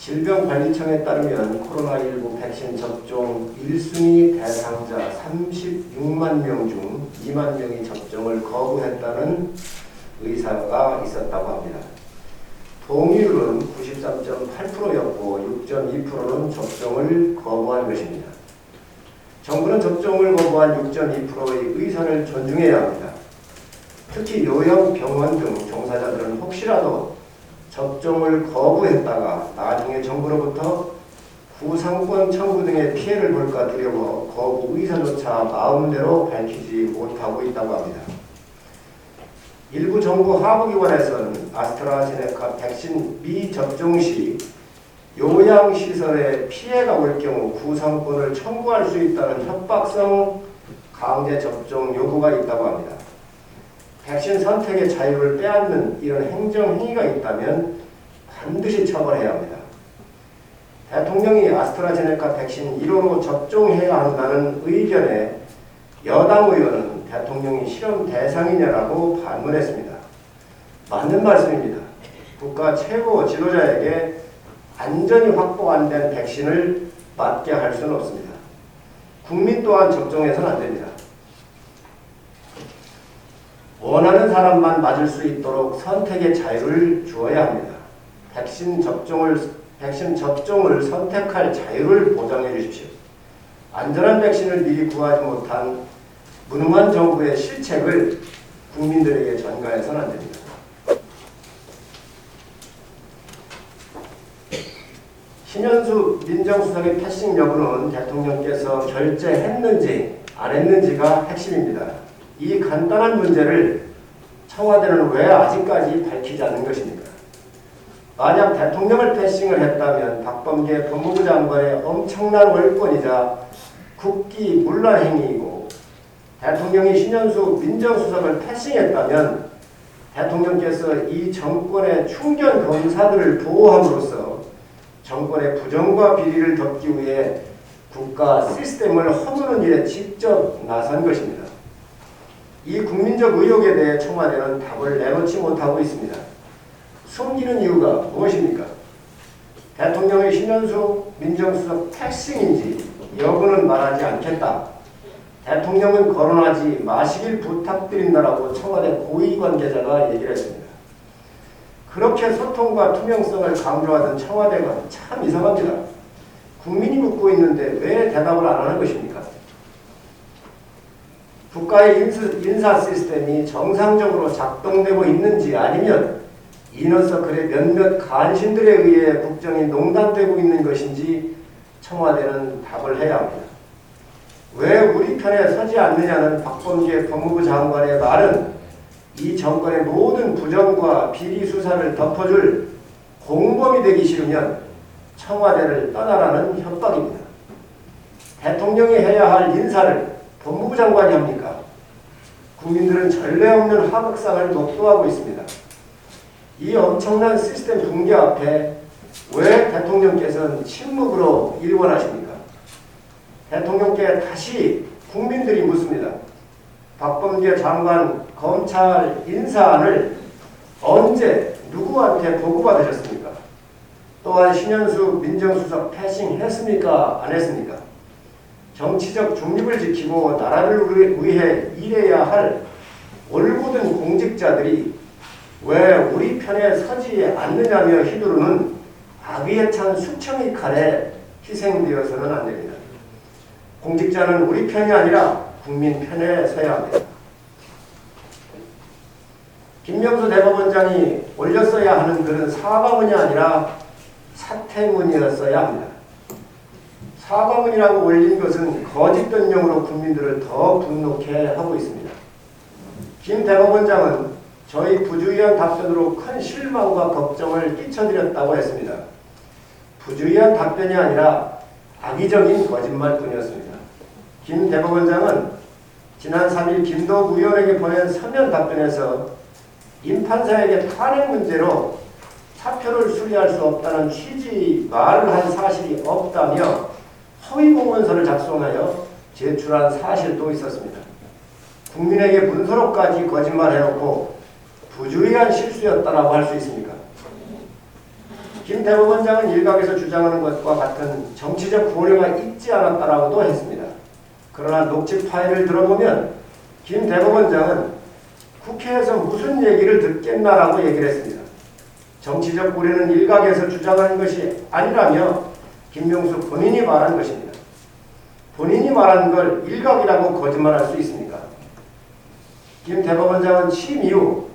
질병관리청에 따르면 코로나19 백신 접종 1순위 대상자 36만 명 중 2만 명이 접종을 거부했다는 의사가 있었다고 합니다. 동의율은 93.8%였고 6.2%는 접종을 거부한 것입니다. 정부는 접종을 거부한 6.2%의 의사를 존중해야 합니다. 특히 요양병원 등 종사자들은 혹시라도 접종을 거부했다가 나중에 정부로부터 구상권 청구 등의 피해를 볼까 두려워 거부 의사조차 마음대로 밝히지 못하고 있다고 합니다. 일부 정부 하부기관에서는 아스트라제네카 백신 미접종 시 요양시설에 피해가 올 경우 구상권을 청구할 수 있다는 협박성 강제 접종 요구가 있다고 합니다. 백신 선택의 자유를 빼앗는 이런 행정행위가 있다면 반드시 처벌해야 합니다. 대통령이 아스트라제네카 백신 1호로 접종해야 한다는 의견에 여당 의원은 대통령이 실험 대상이냐라고 반문했습니다. 맞는 말씀입니다. 국가 최고 지도자에게 안전이 확보 안 된 백신을 맞게 할 수는 없습니다. 국민 또한 접종해서는 안 됩니다. 원하는 사람만 맞을 수 있도록 선택의 자유를 주어야 합니다. 백신 접종을 선택할 자유를 보장해 주십시오. 안전한 백신을 미리 구하지 못한 무능한 정부의 실책을 국민들에게 전가해서는 안 됩니다. 신현수 민정수석의 패싱 여부는 대통령께서 결재했는지 안 했는지가 핵심입니다. 이 간단한 문제를 청와대는 왜 아직까지 밝히지 않는 것입니까? 만약 대통령을 패싱을 했다면 박범계 법무부 장관의 엄청난 월권이자 국기문란 행위이고, 대통령이 신현수 민정수석을 패싱했다면 대통령께서 이 정권의 충견 검사들을 보호함으로써 정권의 부정과 비리를 덮기 위해 국가 시스템을 허무는 일에 직접 나선 것입니다. 이 국민적 의혹에 대해 청와대는 답을 내놓지 못하고 있습니다. 숨기는 이유가 무엇입니까? 대통령의 신현수 민정수석 패싱인지 여부는 말하지 않겠다. 대통령은 거론하지 마시길 부탁드린다라고 청와대 고위 관계자가 얘기를 했습니다. 그렇게 소통과 투명성을 강조하던 청와대가 참 이상합니다. 국민이 묻고 있는데 왜 대답을 안 하는 것입니까? 국가의 인사 시스템이 정상적으로 작동되고 있는지, 아니면 이너서클의 몇몇 간신들에 의해 국정이 농단되고 있는 것인지 청와대는 답을 해야 합니다. 왜 우리 편에 서지 않느냐는 박범계 법무부 장관의 말은 이 정권의 모든 부정과 비리 수사를 덮어줄 공범이 되기 싫으면 청와대를 떠나라는 협박입니다. 대통령이 해야 할 인사를 법무부 장관이 합니까? 국민들은 전례 없는 하극상을 목도하고 있습니다. 이 엄청난 시스템 붕괴 앞에 왜 대통령께서는 침묵으로 일관하십니까? 대통령께 다시 국민들이 묻습니다. 박범계 장관 검찰 인사안을 언제 누구한테 보고받으셨습니까? 또한 신현수 민정수석 패싱했습니까? 안 했습니까? 정치적 중립을 지키고 나라를 위해 일해야 할 올곧은 공직자들이 왜 우리 편에 서지 않느냐며 휘두르는 악의에 찬 수청의 칼에 희생되어서는 안 됩니다. 공직자는 우리 편이 아니라 국민 편에 서야 합니다. 김명수 대법원장이 올렸어야 하는 글은 사과문이 아니라 사퇴문이었어야 합니다. 사과문이라고 올린 것은 거짓 변명으로 국민들을 더 분노케 하고 있습니다. 김 대법원장은 저희 부주의한 답변으로 큰 실망과 걱정을 끼쳐드렸다고 했습니다. 부주의한 답변이 아니라 악의적인 거짓말뿐이었습니다. 김 대법원장은 지난 3일 김도욱 의원에게 보낸 서면 답변에서 임 판사에게 탄핵 문제로 사표를 수리할 수 없다는 취지 말을 한 사실이 없다며 허위 공문서를 작성하여 제출한 사실도 있었습니다. 국민에게 문서로까지 거짓말해놓고 부주의한 실수였다라고 할 수 있습니까? 김 대법원장은 일각에서 주장하는 것과 같은 정치적 고려가 있지 않았다라고도 했습니다. 그러나 녹취 파일을 들어보면 김 대법원장은 국회에서 무슨 얘기를 듣겠나라고 얘기를 했습니다. 정치적 고려는 일각에서 주장하는 것이 아니라며 김명수 본인이 말한 것입니다. 본인이 말한 걸 일각이라고 거짓말할 수 있습니까? 김 대법원장은 취임 이후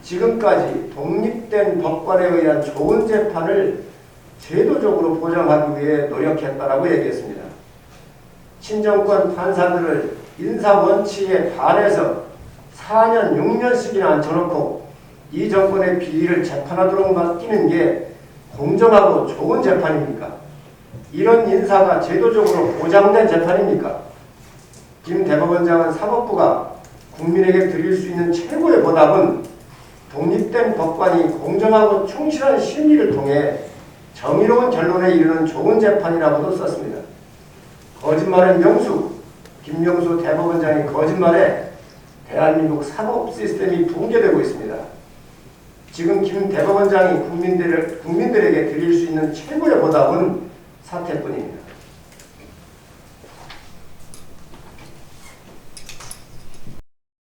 지금까지 독립된 법관에 의한 좋은 재판을 제도적으로 보장하기 위해 노력했다라고 얘기했습니다. 친정권 판사들을 인사원칙에 반해서 4년, 6년씩이나 앉혀놓고 이 정권의 비리를 재판하도록 맡기는 게 공정하고 좋은 재판입니까? 이런 인사가 제도적으로 보장된 재판입니까? 김 대법원장은 사법부가 국민에게 드릴 수 있는 최고의 보답은 독립된 법관이 공정하고 충실한 심리를 통해 정의로운 결론에 이르는 좋은 재판이라고도 썼습니다. 거짓말은 명수, 김명수 대법원장의 거짓말에 대한민국 사법 시스템이 붕괴되고 있습니다. 지금 김 대법원장이 국민들에게 드릴 수 있는 최고의 보답은 사퇴뿐입니다.